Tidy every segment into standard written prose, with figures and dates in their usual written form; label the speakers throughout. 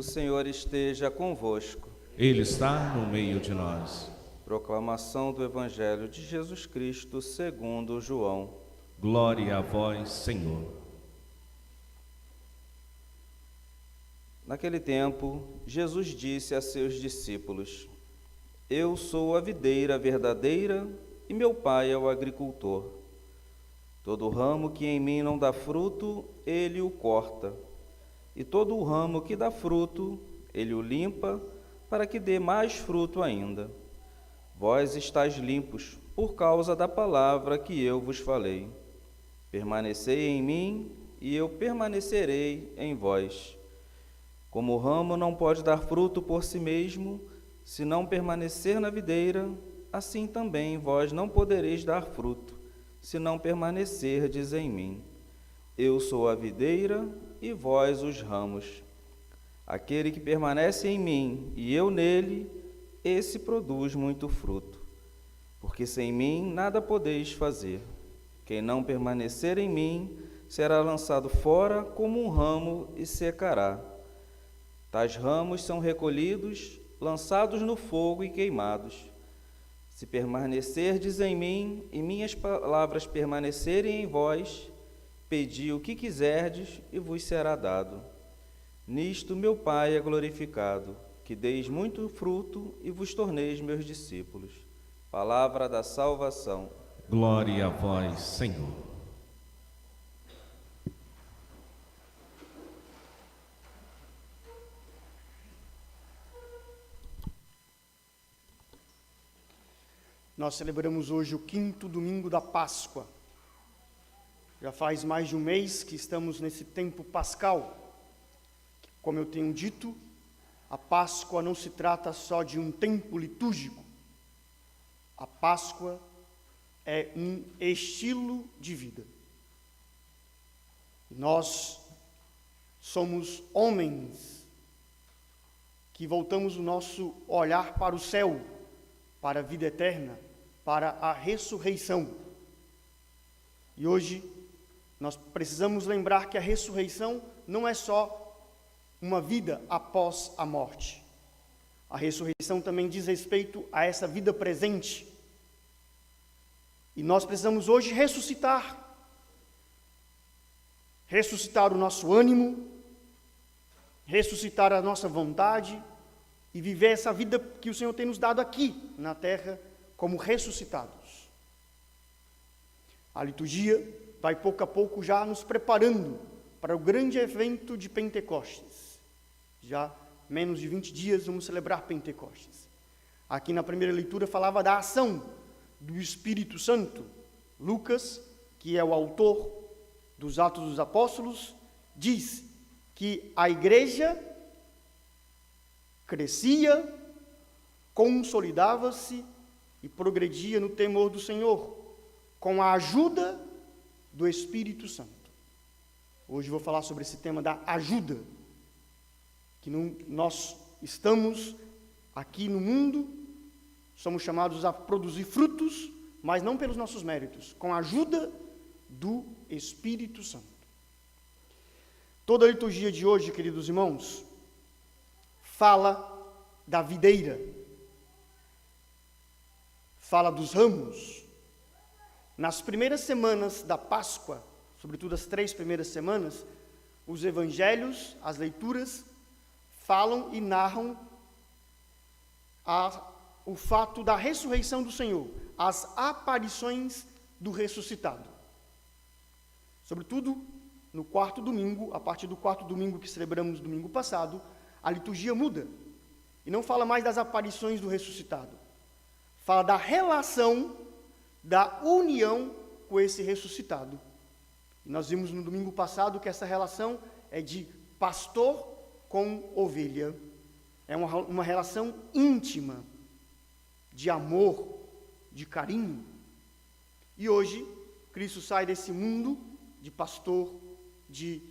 Speaker 1: Senhor esteja convosco.
Speaker 2: Ele está no meio de nós.
Speaker 1: Proclamação do Evangelho de Jesus Cristo segundo João.
Speaker 2: Glória a vós, Senhor.
Speaker 1: Naquele tempo, Jesus disse a seus discípulos: Eu sou a videira verdadeira e meu Pai é o agricultor. Todo ramo que em mim não dá fruto, ele o corta. E todo o ramo que dá fruto, ele o limpa, para que dê mais fruto ainda. Vós estáis limpos, por causa da palavra que eu vos falei. Permanecei em mim, e eu permanecerei em vós. Como o ramo não pode dar fruto por si mesmo, se não permanecer na videira, assim também vós não podereis dar fruto, se não permanecerdes em mim. Eu sou a videira, e vós os ramos. Aquele que permanece em mim, e eu nele, esse produz muito fruto. Porque sem mim nada podeis fazer. Quem não permanecer em mim, será lançado fora como um ramo e secará. Tais ramos são recolhidos, lançados no fogo e queimados. Se permanecerdes em mim e minhas palavras permanecerem em vós, pedi o que quiserdes e vos será dado. Nisto meu Pai é glorificado, que deis muito fruto e vos torneis meus discípulos. Palavra da salvação.
Speaker 2: Glória a vós, Senhor.
Speaker 3: Nós celebramos hoje o 5º domingo da Páscoa. Já faz mais de um mês que estamos nesse tempo pascal. Como eu tenho dito, a Páscoa não se trata só de um tempo litúrgico. A Páscoa é um estilo de vida. Nós somos homens que voltamos o nosso olhar para o céu, para a vida eterna, para a ressurreição. E hoje nós precisamos lembrar que a ressurreição não é só uma vida após a morte. A ressurreição também diz respeito a essa vida presente. E nós precisamos hoje ressuscitar. Ressuscitar o nosso ânimo, ressuscitar a nossa vontade e viver essa vida que o Senhor tem nos dado aqui na terra como ressuscitados. A liturgia vai pouco a pouco já nos preparando para o grande evento de Pentecostes. Já menos de 20 dias vamos celebrar Pentecostes. Aqui na primeira leitura falava da ação do Espírito Santo. Lucas, que é o autor dos Atos dos Apóstolos, diz que a igreja crescia, consolidava-se e progredia no temor do Senhor, com a ajuda do Espírito Santo. Hoje vou falar sobre esse tema da ajuda, que nós estamos aqui no mundo, somos chamados a produzir frutos, mas não pelos nossos méritos, com a ajuda do Espírito Santo. Toda a liturgia de hoje, queridos irmãos, fala da videira, fala dos ramos. Nas primeiras semanas da Páscoa, sobretudo as 3 primeiras semanas, os evangelhos, as leituras, falam e narram o fato da ressurreição do Senhor, as aparições do ressuscitado. Sobretudo no 4º domingo, a partir do 4º domingo que celebramos domingo passado, a liturgia muda e não fala mais das aparições do ressuscitado. Fala da relação, da união com esse ressuscitado. E nós vimos no domingo passado que essa relação é de pastor com ovelha. É uma relação íntima, de amor, de carinho. E hoje, Cristo sai desse mundo de pastor, de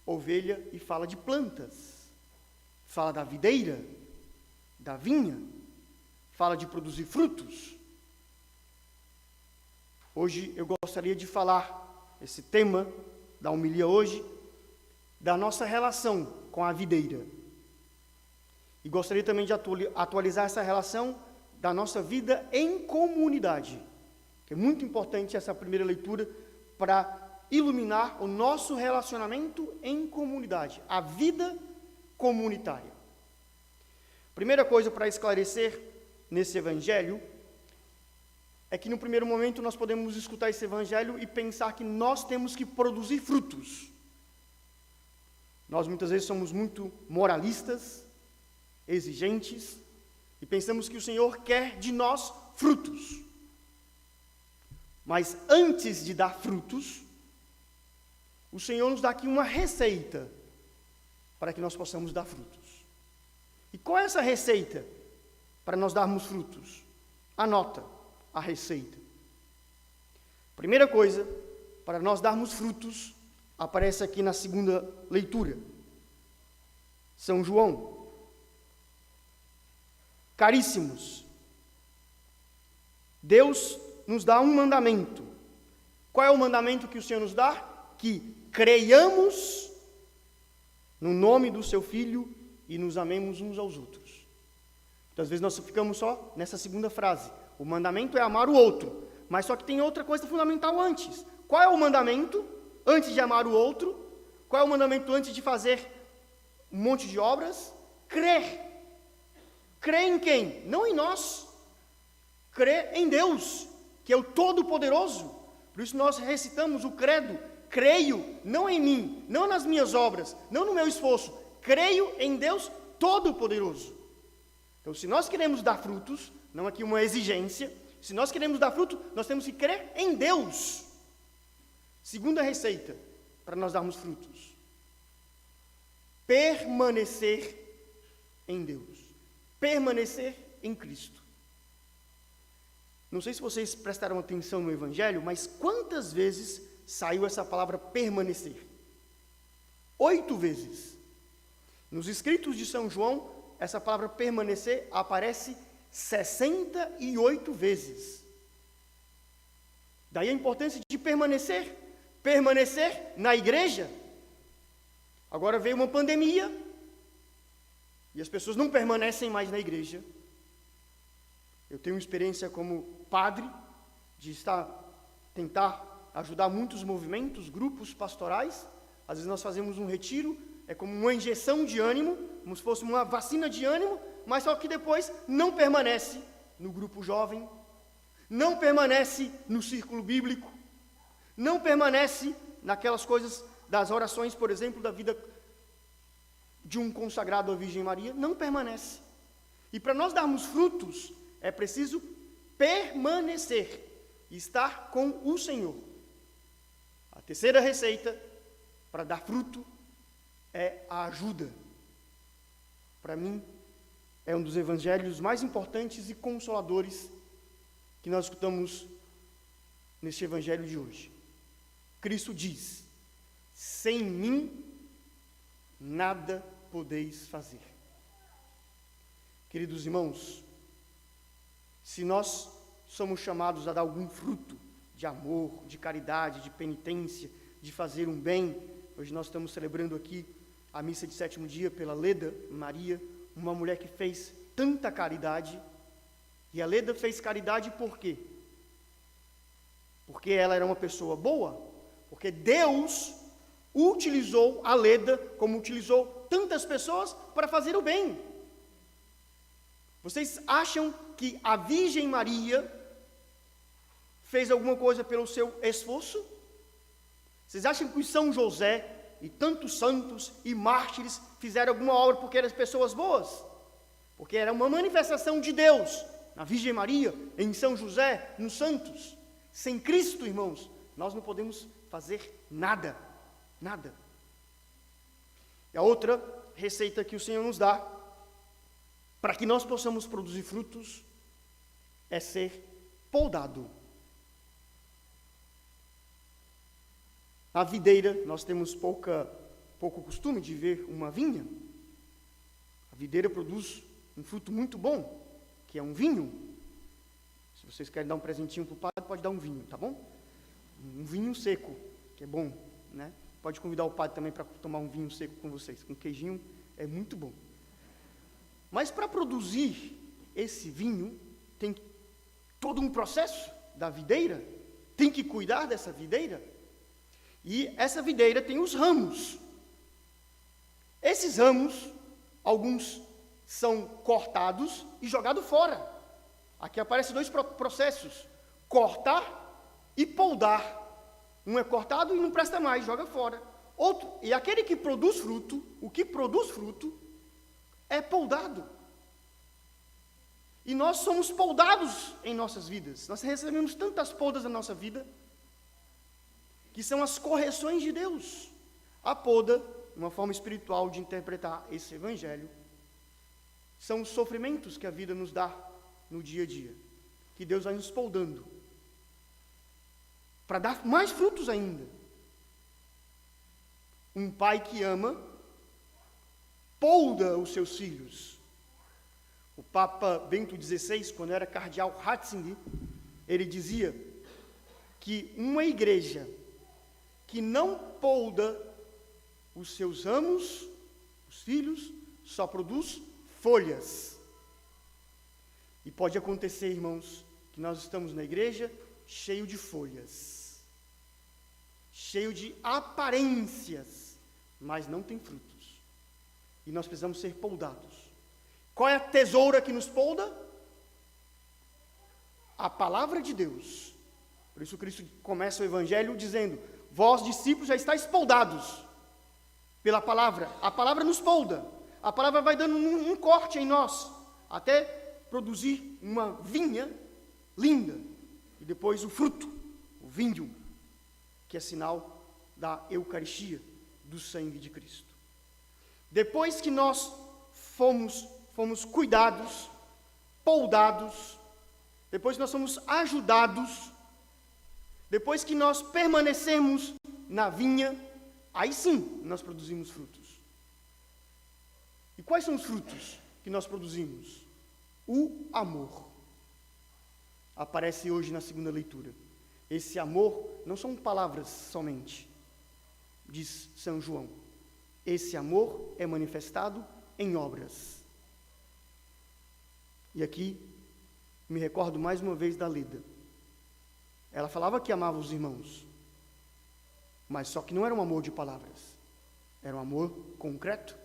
Speaker 3: ovelha e fala de plantas. Fala da videira, da vinha, fala de produzir frutos. Hoje eu gostaria de falar, esse tema da homilia hoje, da nossa relação com a videira. E gostaria também de atualizar essa relação da nossa vida em comunidade, que é muito importante essa primeira leitura para iluminar o nosso relacionamento em comunidade, a vida comunitária. Primeira coisa para esclarecer nesse evangelho é que no primeiro momento nós podemos escutar esse evangelho e pensar que nós temos que produzir frutos. Nós muitas vezes somos muito moralistas, exigentes, e pensamos que o Senhor quer de nós frutos. Mas antes de dar frutos, o Senhor nos dá aqui uma receita para que nós possamos dar frutos. E qual é essa receita para nós darmos frutos? Anota a receita. Primeira coisa, para nós darmos frutos, aparece aqui na segunda leitura. São João. Caríssimos, Deus nos dá um mandamento. Qual é o mandamento que o Senhor nos dá? Que creiamos no nome do seu Filho e nos amemos uns aos outros. Muitas vezes nós ficamos só nessa segunda frase. O mandamento é amar o outro, mas só que tem outra coisa fundamental antes. Qual é o mandamento antes de amar o outro? Qual é o mandamento antes de fazer um monte de obras? Crer. Crer em quem? Não em nós. Crer em Deus, que é o Todo-Poderoso. Por isso nós recitamos o credo. Creio, não em mim, não nas minhas obras, não no meu esforço. Creio em Deus Todo-Poderoso. Então, se nós queremos dar frutos, não aqui uma exigência, se nós queremos dar fruto, nós temos que crer em Deus. Segunda receita para nós darmos frutos: permanecer em Deus, permanecer em Cristo. Não sei se vocês prestaram atenção no Evangelho, mas quantas vezes saiu essa palavra permanecer? 8 vezes. Nos escritos de São João, essa palavra permanecer aparece 68 vezes. Daí a importância de permanecer na igreja. Agora veio uma pandemia e as pessoas não permanecem mais na igreja. Eu tenho experiência como padre de tentar ajudar muitos movimentos, grupos pastorais. Às vezes nós fazemos um retiro, é como uma injeção de ânimo, como se fosse uma vacina de ânimo, mas só que depois não permanece no grupo jovem, não permanece no círculo bíblico, não permanece naquelas coisas das orações, por exemplo, da vida de um consagrado à Virgem Maria, não permanece. E para nós darmos frutos, é preciso permanecer, estar com o Senhor. A terceira receita para dar fruto é a ajuda. Para mim, é um dos evangelhos mais importantes e consoladores que nós escutamos neste evangelho de hoje. Cristo diz: sem mim nada podeis fazer. Queridos irmãos, se nós somos chamados a dar algum fruto de amor, de caridade, de penitência, de fazer um bem, hoje nós estamos celebrando aqui a missa de 7º dia pela Leda Maria, uma mulher que fez tanta caridade. E a Leda fez caridade por quê? Porque ela era uma pessoa boa, porque Deus utilizou a Leda, como utilizou tantas pessoas, para fazer o bem. Vocês acham que a Virgem Maria fez alguma coisa pelo seu esforço? Vocês acham que o São José e tantos santos e mártires fizeram alguma obra porque eram pessoas boas? Porque era uma manifestação de Deus, na Virgem Maria, em São José, nos santos. Sem Cristo, irmãos, nós não podemos fazer nada, nada. E a outra receita que o Senhor nos dá, para que nós possamos produzir frutos, é ser podado. Na videira, nós temos pouco costume de ver uma vinha. A videira produz um fruto muito bom, que é um vinho. Se vocês querem dar um presentinho para o padre, pode dar um vinho, tá bom? Um vinho seco, que é bom, né? Pode convidar o padre também para tomar um vinho seco com vocês, com queijinho, é muito bom. Mas para produzir esse vinho, tem todo um processo da videira, tem que cuidar dessa videira. E essa videira tem os ramos. Esses ramos, alguns são cortados e jogados fora. Aqui aparecem dois processos: cortar e poldar. Um é cortado e não presta mais, joga fora. Outro, e aquele que produz fruto, o que produz fruto, é poldado. E nós somos poldados em nossas vidas. Nós recebemos tantas podas na nossa vida, que são as correções de Deus. A poda, uma forma espiritual de interpretar esse evangelho, são os sofrimentos que a vida nos dá no dia a dia, que Deus vai nos poldando, para dar mais frutos ainda. Um pai que ama, polda os seus filhos. O Papa Bento XVI, quando era cardeal Ratzinger, ele dizia que uma igreja que não polda os seus ramos, os filhos, só produz folhas. E pode acontecer, irmãos, que nós estamos na igreja cheio de folhas, cheio de aparências, mas não tem frutos. E nós precisamos ser poldados. Qual é a tesoura que nos polda? A palavra de Deus. Por isso Cristo começa o evangelho dizendo: vós, discípulos, já estáis poldados pela palavra. A palavra nos polda. A palavra vai dando um corte em nós, até produzir uma vinha linda. E depois o fruto, o vinho, que é sinal da Eucaristia, do sangue de Cristo. Depois que nós fomos cuidados, poldados, depois que nós somos ajudados, depois que nós permanecemos na vinha, aí sim nós produzimos frutos. E quais são os frutos que nós produzimos? O amor. Aparece hoje na segunda leitura. Esse amor não são palavras somente, diz São João. Esse amor é manifestado em obras. E aqui me recordo mais uma vez da Lida. Ela falava que amava os irmãos, mas só que não era um amor de palavras, era um amor concreto.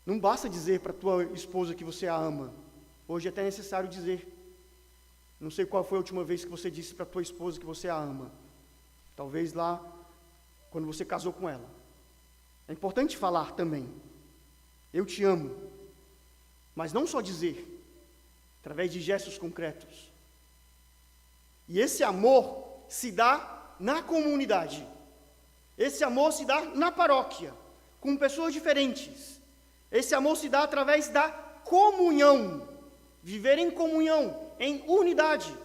Speaker 3: Não basta dizer para a tua esposa que você a ama. Hoje é até necessário dizer. Não sei qual foi a última vez que você disse para a tua esposa que você a ama. Talvez lá, quando você casou com ela. É importante falar também. Eu te amo. Mas não só dizer, através de gestos concretos. E esse amor se dá na comunidade. Esse amor se dá na paróquia, com pessoas diferentes. Esse amor se dá através da comunhão, viver em comunhão, em unidade.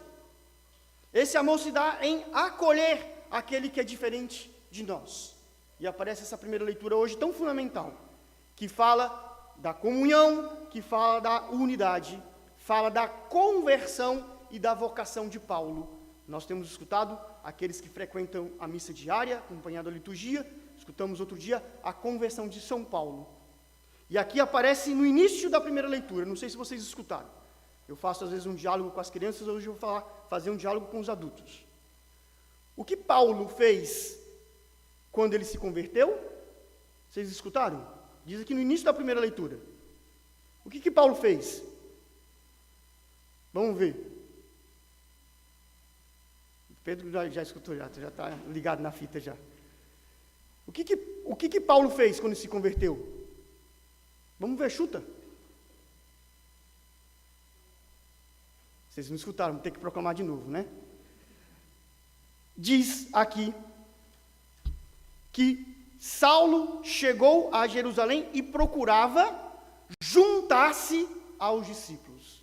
Speaker 3: Esse amor se dá em acolher aquele que é diferente de nós. E aparece essa primeira leitura hoje tão fundamental, que fala da comunhão, que fala da unidade, fala da conversão e da vocação de Paulo. Nós temos escutado aqueles que frequentam a missa diária, acompanhando a liturgia, escutamos outro dia a conversão de São Paulo. E aqui aparece no início da primeira leitura, não sei se vocês escutaram. Eu faço às vezes um diálogo com as crianças, hoje eu vou fazer um diálogo com os adultos. O que Paulo fez quando ele se converteu? Vocês escutaram? Diz aqui no início da primeira leitura. O que Paulo fez? Vamos ver. Pedro já escutou, já está ligado na fita já. O que Paulo fez quando se converteu? Vamos ver, chuta. Vocês não escutaram, vou ter que proclamar de novo, né? Diz aqui que Saulo chegou a Jerusalém e procurava juntar-se aos discípulos.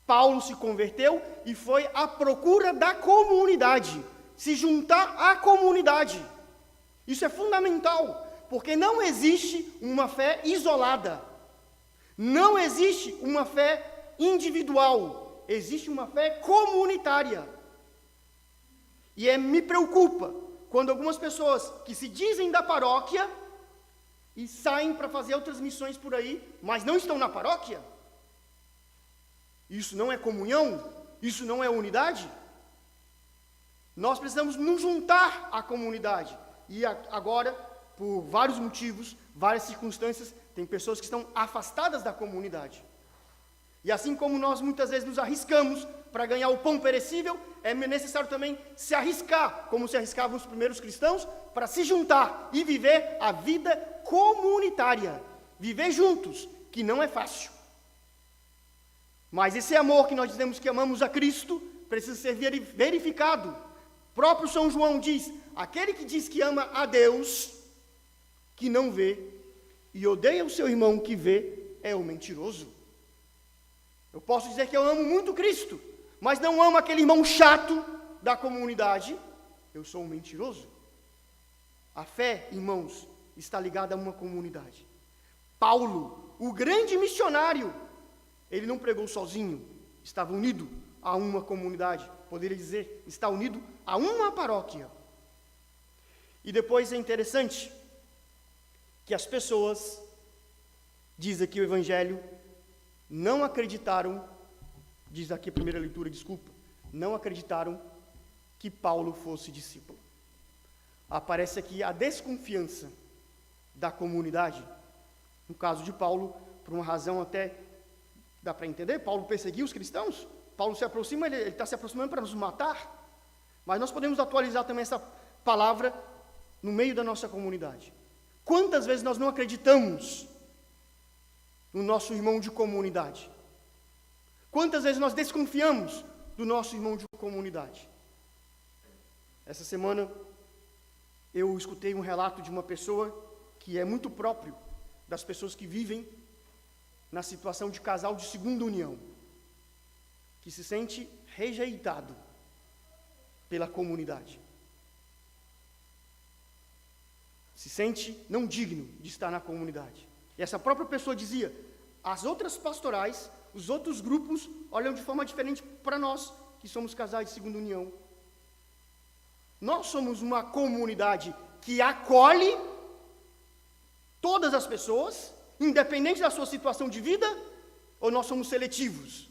Speaker 3: Paulo se converteu e foi à procura da comunidade, se juntar à comunidade. Isso é fundamental, porque não existe uma fé isolada, não existe uma fé individual, existe uma fé comunitária. E me preocupa quando algumas pessoas que se dizem da paróquia e saem para fazer outras missões por aí, mas não estão na paróquia? Isso não é comunhão? Isso não é unidade? Nós precisamos nos juntar à comunidade. E agora, por vários motivos, várias circunstâncias, tem pessoas que estão afastadas da comunidade. E assim como nós muitas vezes nos arriscamos para ganhar o pão perecível, é necessário também se arriscar, como se arriscavam os primeiros cristãos, para se juntar e viver a vida comunitária. Viver juntos, que não é fácil. Mas esse amor que nós dizemos que amamos a Cristo, precisa ser verificado. O próprio São João diz, aquele que diz que ama a Deus, que não vê, e odeia o seu irmão que vê, é o mentiroso. Eu posso dizer que eu amo muito Cristo, mas não amo aquele irmão chato da comunidade, eu sou um mentiroso. A fé, irmãos, está ligada a uma comunidade. Paulo, o grande missionário, ele não pregou sozinho, estava unido a uma comunidade, poderia dizer, está unido a uma paróquia. E depois é interessante que as pessoas, diz aqui o Evangelho, não acreditaram, diz aqui a primeira leitura, desculpa, não acreditaram que Paulo fosse discípulo. Aparece aqui a desconfiança da comunidade. No caso de Paulo, por uma razão até, dá para entender, Paulo perseguiu os cristãos, Paulo se aproxima, ele está se aproximando para nos matar, mas nós podemos atualizar também essa palavra no meio da nossa comunidade. Quantas vezes nós não acreditamos no nosso irmão de comunidade? Quantas vezes nós desconfiamos do nosso irmão de comunidade? Essa semana eu escutei um relato de uma pessoa que é muito próprio das pessoas que vivem na situação de casal de segunda união, que se sente rejeitado pela comunidade. Se sente não digno de estar na comunidade. E essa própria pessoa dizia, as outras pastorais, os outros grupos olham de forma diferente para nós, que somos casais de segunda união. Nós somos uma comunidade que acolhe todas as pessoas, independente da sua situação de vida, ou nós somos seletivos?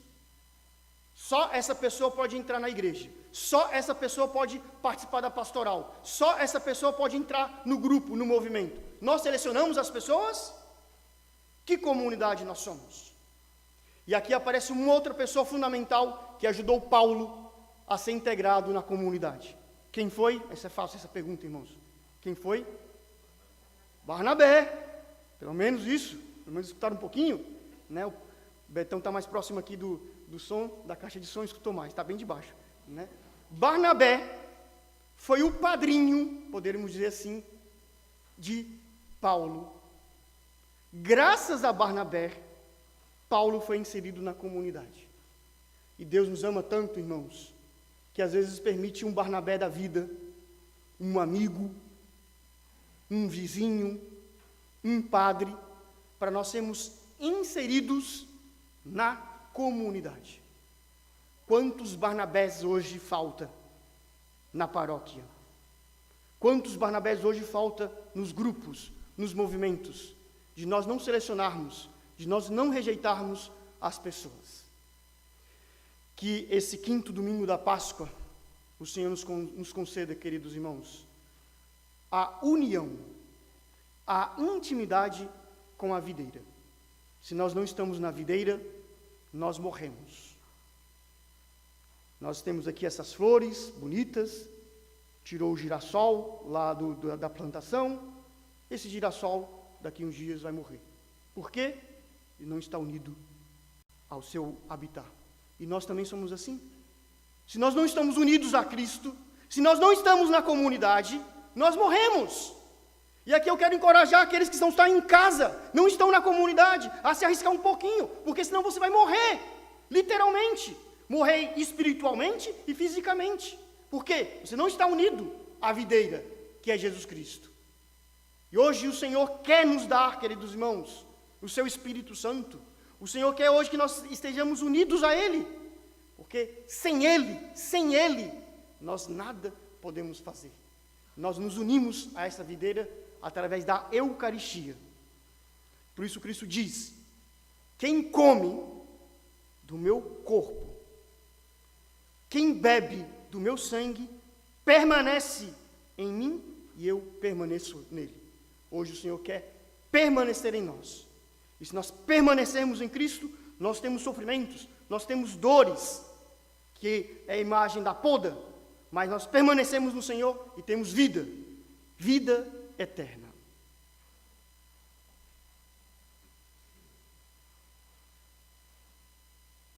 Speaker 3: Só essa pessoa pode entrar na igreja, só essa pessoa pode participar da pastoral, só essa pessoa pode entrar no grupo, no movimento. Nós selecionamos as pessoas? Que comunidade nós somos? E aqui aparece uma outra pessoa fundamental que ajudou Paulo a ser integrado na comunidade. Quem foi? Essa é fácil essa pergunta, irmãos. Quem foi? Barnabé. Pelo menos isso. Pelo menos escutaram um pouquinho, né? O Betão está mais próximo aqui do som, da caixa de som, escutou mais, está bem de baixo, né? Barnabé foi o padrinho, poderíamos dizer assim, de Paulo. Graças a Barnabé, Paulo foi inserido na comunidade. E Deus nos ama tanto, irmãos, que às vezes permite um Barnabé da vida, um amigo, um vizinho, um padre, para nós sermos inseridos na comunidade. Quantos Barnabés hoje falta na paróquia? Quantos Barnabés hoje falta nos grupos, nos movimentos, de nós não selecionarmos, de nós não rejeitarmos as pessoas? Que esse quinto domingo da Páscoa, o Senhor nos conceda, queridos irmãos, a união, a intimidade com a videira. Se nós não estamos na videira, nós morremos. Nós temos aqui essas flores bonitas, tirou o girassol lá da plantação, esse girassol daqui uns dias vai morrer. Por quê? Ele não está unido ao seu habitat. E nós também somos assim. Se nós não estamos unidos a Cristo, se nós não estamos na comunidade, nós morremos. E aqui eu quero encorajar aqueles que estão em casa, não estão na comunidade, a se arriscar um pouquinho, porque senão você vai morrer, literalmente. Morrer espiritualmente e fisicamente. Por quê? Você não está unido à videira, que é Jesus Cristo. E hoje o Senhor quer nos dar, queridos irmãos, o seu Espírito Santo. O Senhor quer hoje que nós estejamos unidos a Ele, porque sem Ele, nós nada podemos fazer. Nós nos unimos a essa videira através da Eucaristia, Por isso Cristo diz: quem come do meu corpo, quem bebe do meu sangue, permanece em mim e eu permaneço nele. Hoje o Senhor quer permanecer em nós. E se nós permanecermos em Cristo, nós temos sofrimentos, nós temos dores, que é a imagem da poda, mas nós permanecemos no Senhor e temos vida, vida eterna.